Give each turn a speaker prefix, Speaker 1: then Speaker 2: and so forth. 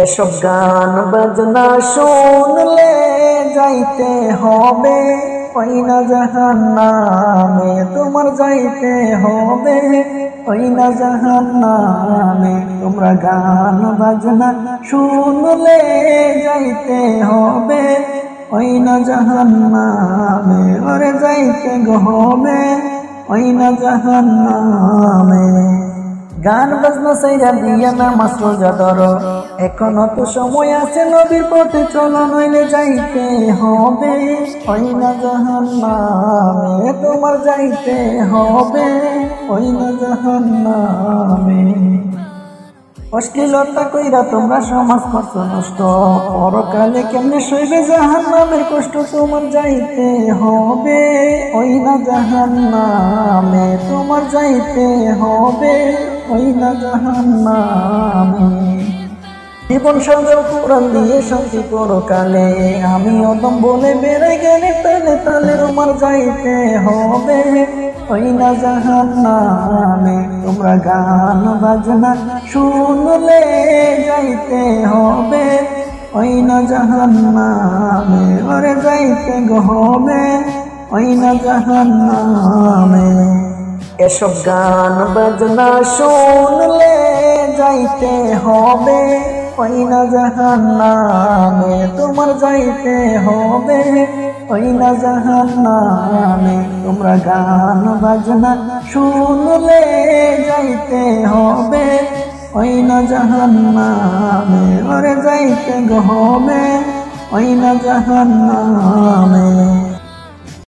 Speaker 1: এসব গান বাজনা শুনলে যাইতে হবে ওই না জাহান্নামে, তোমার যাইতে হবে ওই না জাহান্নামে। তোমরা গান বাজনা শুনলে যাইতে হবে ওই না জাহান্নামে, ওরে যাইতে হবে ওই না জাহান্নামে। গান বাজনা সাইরা দিয়া নামাজ রোজা ধরো, এখনো তো সময় আছে, নবীর পথে চলো, নইলে যাইতে হবে ওই না জাহান্নামে, তোমার যাইতে হবে ওই না জাহান্নামে। অশ্লীলতা কইরা তোমরা সমাজ করছো নষ্ট, পরকালে কেমনে সইবে জাহান্নামের কষ্ট, তোমার যাইতে হবে ওই না জাহান্নামে, তোমার যাইতে হবে ওই না জাহান্নামে। জীবন সাজাও কোরআন দিয়ে শান্তি পরকালে, আমি অদম বলে বেড়ে গেলে তালে তালে, তোমার যাইতে হবে ওই না জাহান্নামে। তোমরা গান বাজনা শুনলে যাইতে হবে ওই না জাহান্নামে, ওরে যাইতে হবে ওই না জাহান্নামে। এসব গান বাজনা শুনলে যাইতে হবে ওই না জাহান্নামে, তোমার যাইতে হবে ওই না জাহান্নামে। তোমরা গান বাজনা শুনলে যাইতে হবে ওই না জাহান্নামে, ওরে যাইতে হবে ওই না জাহান্নামে।